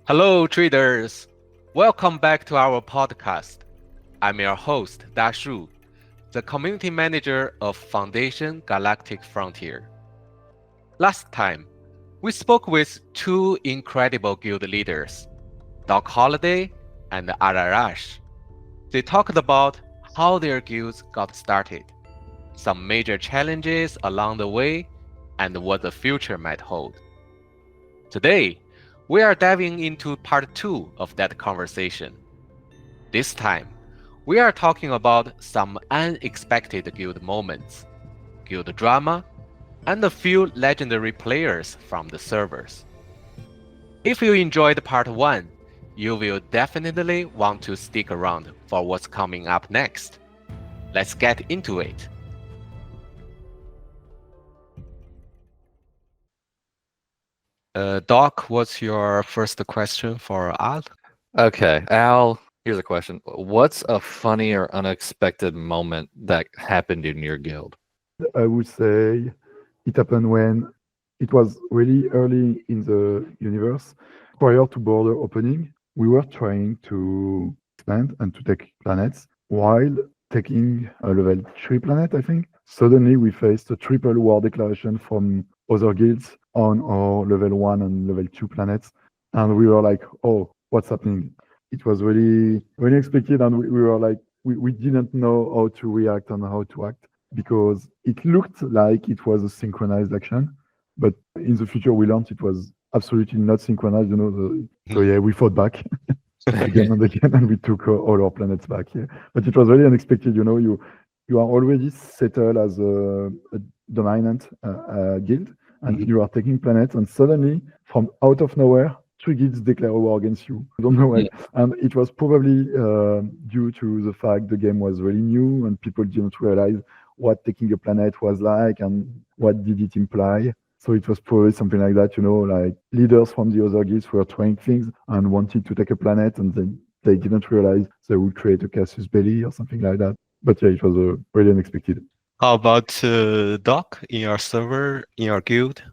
Hello, traders. Welcome back to our podcast. I'm your host, Dashu, the community manager of Foundation Galactic Frontier. Last time, we spoke with two incredible guild leaders, DocHolliday and AlArrache. They talked about how their guilds got started, some major challenges along the way, and what the future might hold. Today, we are diving into part 2 of that conversation. This time, we are talking about some unexpected guild moments, guild drama, and a few legendary players from the servers. If you enjoyed part 1, you will definitely want to stick around for what's coming up next. Let's get into it. Doc, what's your first question for Al? Okay, Al, here's a question. What's a funny or unexpected moment that happened in your guild? I would say it happened when it was really early in the universe. Prior to border opening, we were trying to expand and to take planets while taking a level 3 planet, I think. Suddenly, we faced a triple war declaration from other guilds on our level 1 and level 2 planets. And we were like, oh, what's happening? It was really unexpected. And we were like, we didn't know how to react and how to act because it looked like it was a synchronized action. But in the future, we learned it was absolutely not synchronized. So yeah, we fought back again and again, and we took all our planets back. Yeah, but it was really unexpected. You are already settled as a dominant guild, and you are taking planets, and suddenly, from out of nowhere, three guilds declare a war against you. I don't know why. And it was probably due to the fact the game was really new and people didn't realize what taking a planet was like and what did it imply. So it was probably something like that, like leaders from the other guilds were trying things and wanted to take a planet and then they didn't realize they would create a casus belli or something like that. But yeah, it was really unexpected. How about Doc, in your server, in your guild?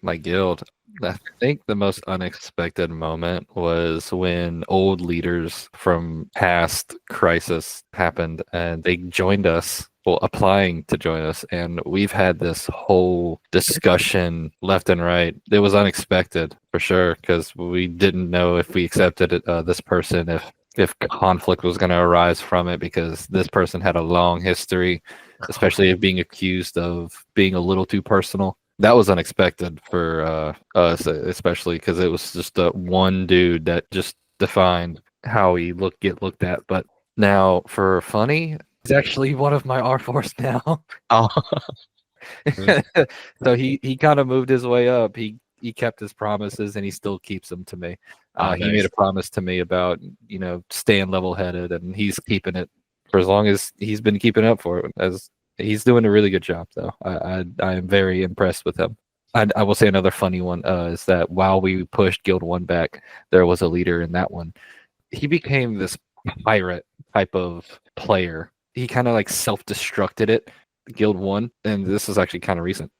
My guild. I think the most unexpected moment was when old leaders from past crisis happened and they joined us. Well, applying to join us, and we've had this whole discussion left and right. It was unexpected for sure because we didn't know if we accepted it, this person, if conflict was going to arise from it, because this person had a long history, especially of being accused of being a little too personal. That was unexpected for us, especially because it was just one dude that just defined how he get looked at. But now for funny, he's actually one of my R4s now. Oh. So he kind of moved his way up. He kept his promises and he still keeps them to me. He made a promise to me about staying level headed, and he's keeping it for as long as he's been keeping up for it. As he's doing a really good job, though. I am very impressed with him. I will say another funny one is that while we pushed Guild 1 back, there was a leader in that one. He became this pirate type of player. He kind of like self-destructed it, Guild 1, and this is actually kind of recent.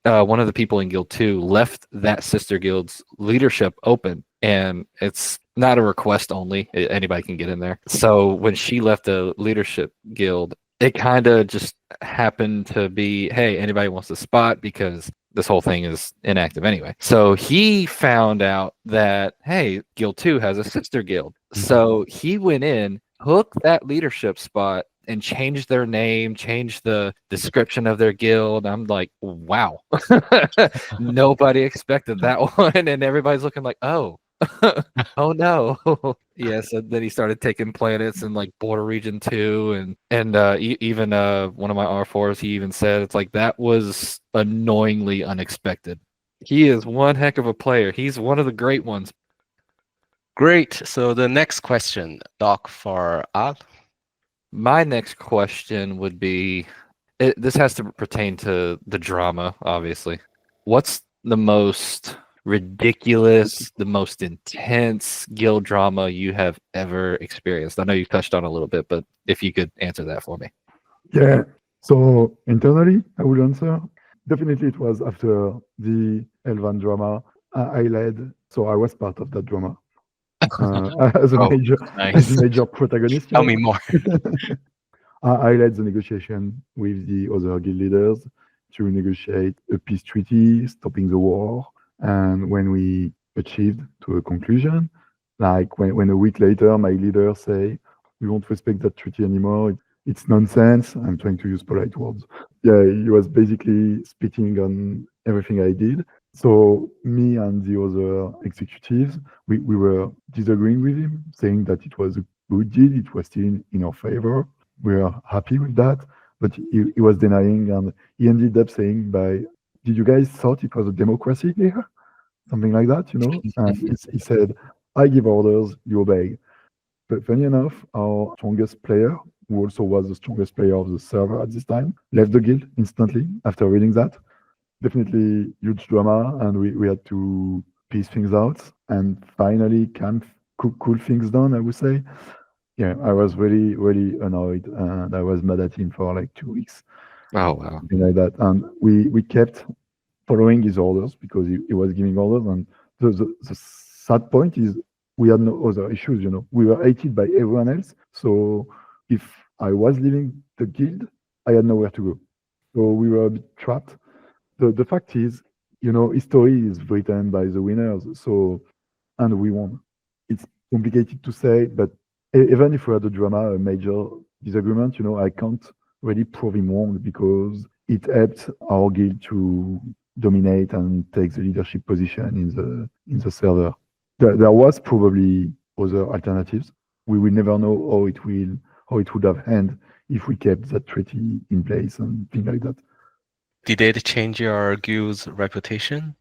One of the people in Guild 2 left that sister guild's leadership open, and it's not a request only. Anybody can get in there. So when she left the leadership guild, it kind of just happened to be, hey, anybody wants a spot, because this whole thing is inactive anyway. So he found out that, hey, Guild 2 has a sister guild. So he went in, took that leadership spot, and changed their name, changed the description of their guild. I'm like, wow. Nobody expected that one. And everybody's looking like, oh. Oh no. Yes, and then he started taking planets in like Border Region 2 and even one of my R4s, he even said it's like that was annoyingly unexpected. He is one heck of a player. He's one of the great ones. Great. So the next question, Doc, for Al. My next question would be, this has to pertain to the drama, obviously. What's the most ridiculous, the most intense guild drama you have ever experienced? I know you touched on a little bit, but if you could answer that for me. Yeah. So internally, I would answer. Definitely, it was after the Elvan drama. I led So I was part of that drama as a Oh, major nice. as a major protagonist. Tell me more. I led the negotiation with the other guild leaders to negotiate a peace treaty, stopping the war. And when we achieved to a conclusion, like when a week later my leaders say, we won't respect that treaty anymore, it's nonsense. I'm trying to use polite words. Yeah, he was basically spitting on everything I did. So me and the other executives, we were disagreeing with him, saying that it was a good deal, it was still in our favor. We are happy with that, but he was denying, and he ended up saying, did you guys thought it was a democracy here? Something like that, And he said, I give orders, you obey. But funny enough, our strongest player, who also was the strongest player of the server at this time, left the guild instantly after reading that. Definitely huge drama, and we had to piece things out and finally cool things done, I would say. Yeah, I was really, really annoyed, and I was mad at him for like 2 weeks, Oh wow. something like that. And we kept following his orders because he was giving orders. And the sad point is we had no other issues. We were hated by everyone else. So if I was leaving the guild, I had nowhere to go. So we were a bit trapped. The fact is, history is written by the winners. So, and we won. It's complicated to say, but even if we had a drama, a major disagreement, I can't really prove him wrong because it helped our guild to dominate and take the leadership position in the server. There was probably other alternatives. We will never know how it would have ended if we kept that treaty in place and things like that. Did it change your guild's reputation?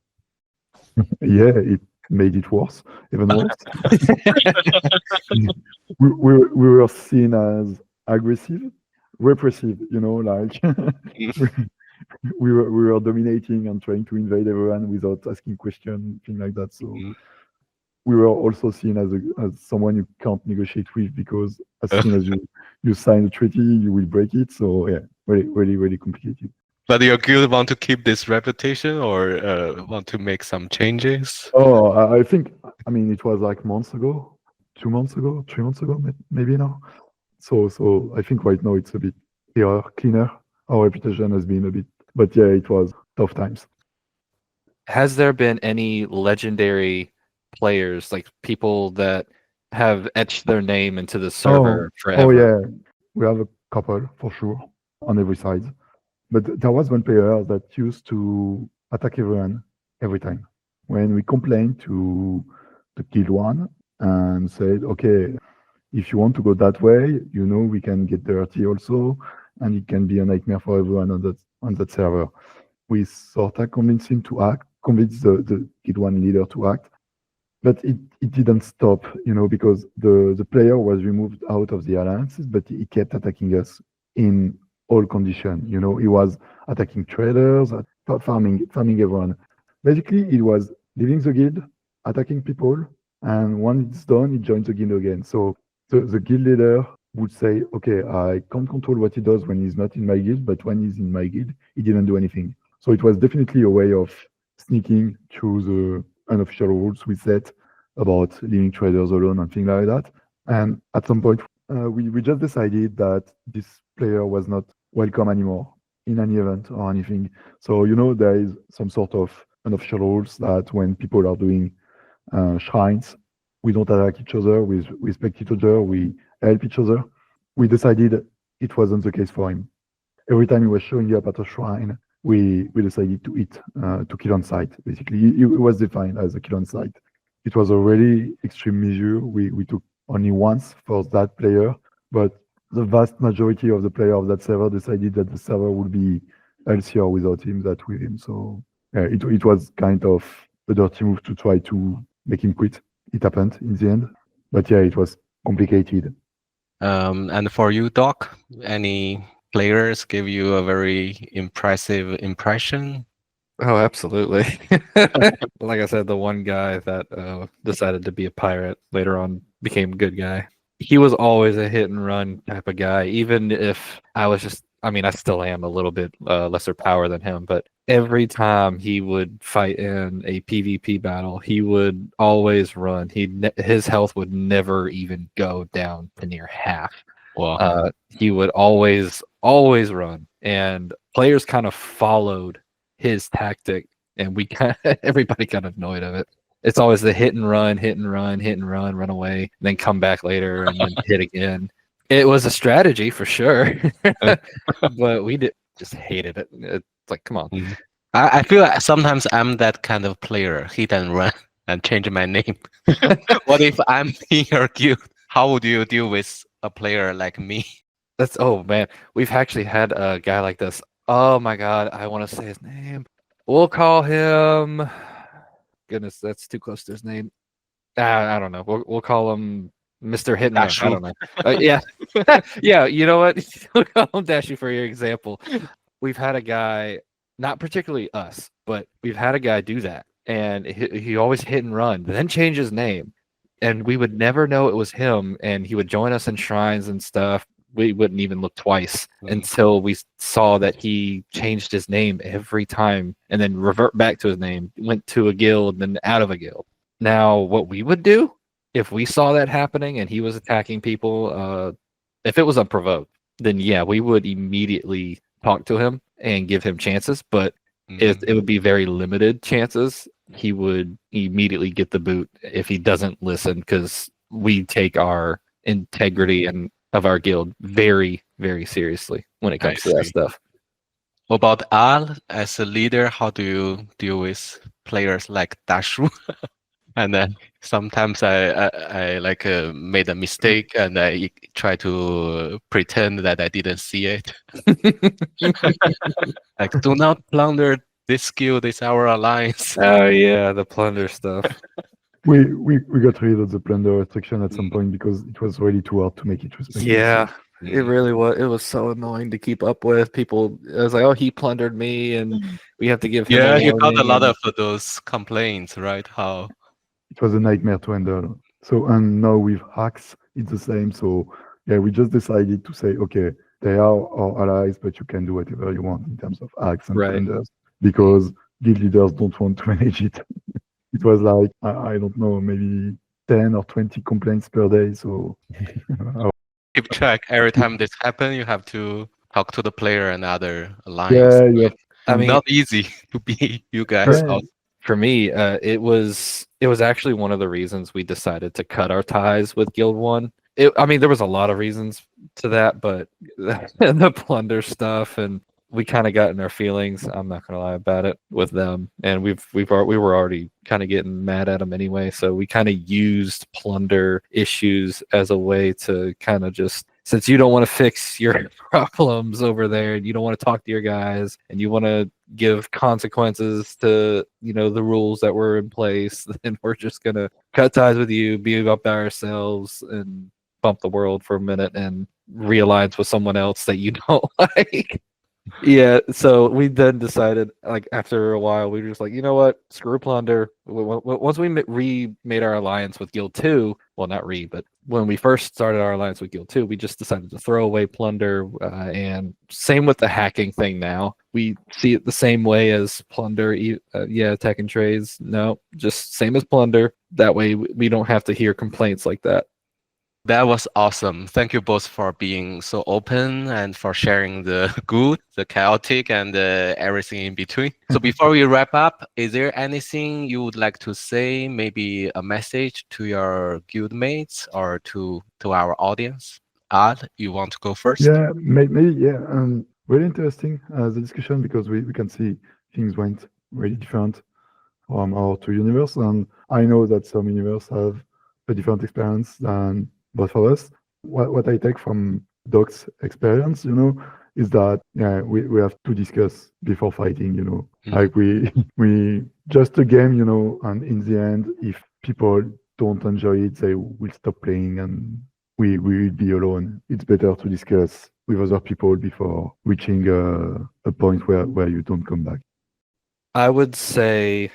Yeah, it made it worse, even worse. we were seen as aggressive, repressive, like we were dominating and trying to invade everyone without asking questions, things like that. So we were also seen as someone you can't negotiate with because as soon as you sign a treaty, you will break it. So yeah, really, really, really complicated. But your guild want to keep this reputation or want to make some changes? Oh, I think, it was like months ago, 2 months ago, 3 months ago, maybe now. So I think right now it's a bit cleaner. Our reputation has been a bit, but yeah, it was tough times. Has there been any legendary players, like people that have etched their name into the server forever? Oh yeah, we have a couple for sure on every side. But there was one player that used to attack everyone every time. When we complained to the guild one and said, okay, if you want to go that way, we can get dirty also, and it can be a nightmare for everyone on that server. We sort of convinced him to act, convinced the guild one leader to act, but it didn't stop, because the player was removed out of the alliances, but he kept attacking us in all conditions. He was attacking traders, farming everyone. Basically, it was leaving the guild, attacking people, and when it's done, he joins the guild again. So the guild leader would say, okay, I can't control what he does when he's not in my guild, but when he's in my guild, he didn't do anything. So it was definitely a way of sneaking through the unofficial rules we set about leaving traders alone and things like that. And at some point, we just decided that this player was not welcome anymore in any event or anything. So, there is some sort of unofficial rules that when people are doing shrines, we don't attack each other, we respect each other, we help each other. We decided it wasn't the case for him. Every time he was showing up at a shrine, we decided to kill on sight, basically. It was defined as a kill on sight. It was a really extreme measure. We took only once for that player, but the vast majority of the players of that server decided that the server would be healthier without him than with him. So yeah, it was kind of a dirty move to try to make him quit. It happened in the end, but yeah, it was complicated. And for you, Doc, any players give you a very impressive impression? Oh, absolutely. Like I said, the one guy that decided to be a pirate later on became a good guy. He was always a hit and run type of guy. Even if I was just I mean, I still am a little bit lesser power than him, but every time he would fight in a PvP battle, he would always run. His health would never even go down to near half. Wow. He would always run, and players kind of followed his tactic, and everybody kind of annoyed of it. It's always the hit and run, run away, then come back later and then hit again. It was a strategy for sure, but we just hated it. It's like, come on. I feel like sometimes I'm that kind of player, hit and run and change my name. What if I'm in your guild? How would you deal with a player like me? Oh man, we've actually had a guy like this. Oh my god, I want to say his name. We'll call him. Goodness, that's too close to his name. I don't know. We'll call him Mr. Hit and Run. I don't know. Yeah, yeah. You know what? We'll call him Dashu for your example. We've had a guy, not particularly us, but we've had a guy do that, and he always hit and run, then change his name, and we would never know it was him. And he would join us in shrines and stuff. We wouldn't even look twice until we saw that he changed his name every time and then revert back to his name, went to a guild, then out of a guild. Now, what we would do if we saw that happening and he was attacking people, if it was unprovoked, then yeah, we would immediately talk to him and give him chances, but it would be very limited chances. He would immediately get the boot if he doesn't listen, because we take our integrity and of our guild very, very seriously when it comes to that stuff. What about Al as a leader? How do you deal with players like Dashu? And then sometimes I like made a mistake and I try to pretend that I didn't see it. Like, do not plunder this guild. It's our alliance. Oh yeah, the plunder stuff. We got rid of the plunder restriction at some point because it was really too hard to make it respected. Yeah, it really was. It was so annoying to keep up with. People, it was like, oh, he plundered me, and we have to give him. Yeah, you got a lot of those complaints, right? How it was a nightmare to handle. So, and now with hacks, it's the same. So yeah, we just decided to say, okay, they are our allies, but you can do whatever you want in terms of hacks and plunders, because guild leaders don't want to manage it. It was like, I don't know, maybe 10 or 20 complaints per day. So keep track. Every time this happens, you have to talk to the player and other alliance. Yeah. I mean, not easy to be you guys. For me, it was actually one of the reasons we decided to cut our ties with Guild 1. I mean, there was a lot of reasons to that, but the plunder stuff, and we kind of got in our feelings. I'm not gonna lie about it with them, and we were already kind of getting mad at them anyway. So we kind of used plunder issues as a way to kind of just, since you don't want to fix your problems over there, and you don't want to talk to your guys, and you want to give consequences to the rules that were in place, then we're just gonna cut ties with you, be up by ourselves, and bump the world for a minute and realign with someone else that you don't like. Yeah, so we then decided, like, after a while, we were just like, you know what, screw plunder. Once we remade our alliance with Guild 2, well, not but when we first started our alliance with Guild 2, we just decided to throw away plunder, and same with the hacking thing now. We see it the same way as plunder. Yeah, tech and trades, no, just same as plunder. That way we don't have to hear complaints like that. That was awesome. Thank you both for being so open and for sharing the good, the chaotic, and everything in between. So before we wrap up, is there anything you would like to say, maybe a message to your guildmates or to our audience? Al, you want to go first? Yeah, maybe, yeah. Really interesting, the discussion, because we can see things went really different from our two universe. And I know that some universe have a different experience than both of us. What I take from Doc's experience, is that we have to discuss before fighting, like we just a game, and in the end, if people don't enjoy it, they will stop playing and we will be alone. It's better to discuss with other people before reaching a point where you don't come back. I would say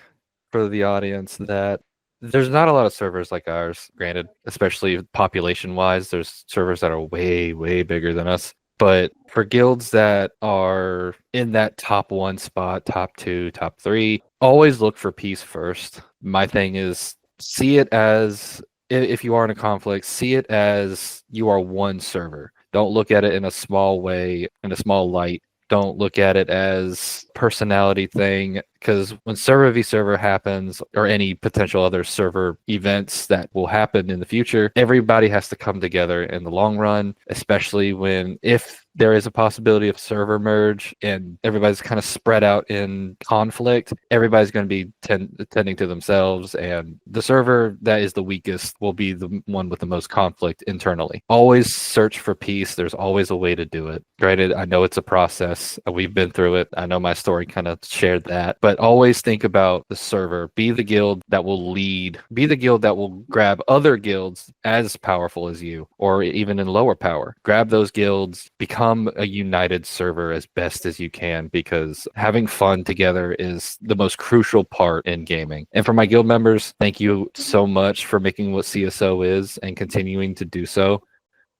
for the audience that there's not a lot of servers like ours, granted, especially population-wise. There's servers that are way, way bigger than us. But for guilds that are in that top 1 spot, top 2, top 3, always look for peace first. My thing is, see it as, if you are in a conflict, see it as you are one server. Don't look at it in a small way, in a small light. Don't look at it as personality thing, because when server v server happens, or any potential other server events that will happen in the future, everybody has to come together in the long run, especially if there is a possibility of server merge and everybody's kind of spread out in conflict. Everybody's going to be tending to themselves, and the server that is the weakest will be the one with the most conflict internally. Always search for peace. There's always a way to do it. Granted, I know it's a process. We've been through it. I know my story kind of shared that, but always think about the server. Be the guild that will lead. Be the guild that will grab other guilds as powerful as you, or even in lower power. Grab those guilds, become a united server as best as you can, because having fun together is the most crucial part in gaming. And for my guild members, thank you so much for making what CSO is and continuing to do so.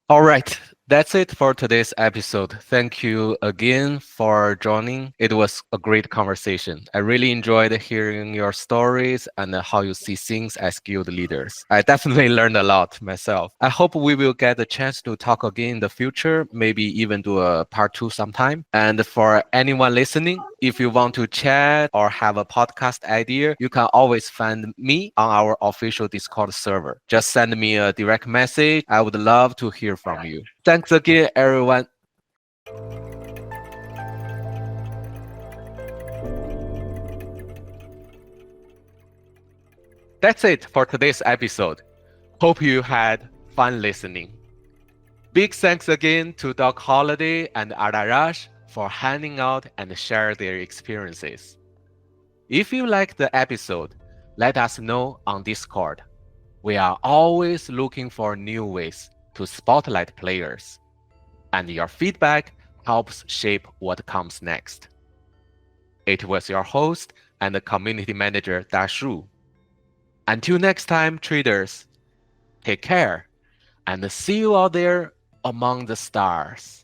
All right, that's it for today's episode. Thank you again for joining. It was a great conversation. I really enjoyed hearing your stories and how you see things as guild leaders. I definitely learned a lot myself. I hope we will get a chance to talk again in the future, maybe even do a part 2 sometime. And for anyone listening, if you want to chat or have a podcast idea, you can always find me on our official Discord server. Just send me a direct message. I would love to hear from you. Thanks again, everyone. That's it for today's episode. Hope you had fun listening. Big thanks again to DocHolliday and AlArrache for hanging out and share their experiences. If you liked the episode, let us know on Discord. We are always looking for new ways to spotlight players, and your feedback helps shape what comes next. It was your host and community manager Dashu. Until next time, traders, take care and see you out there among the stars.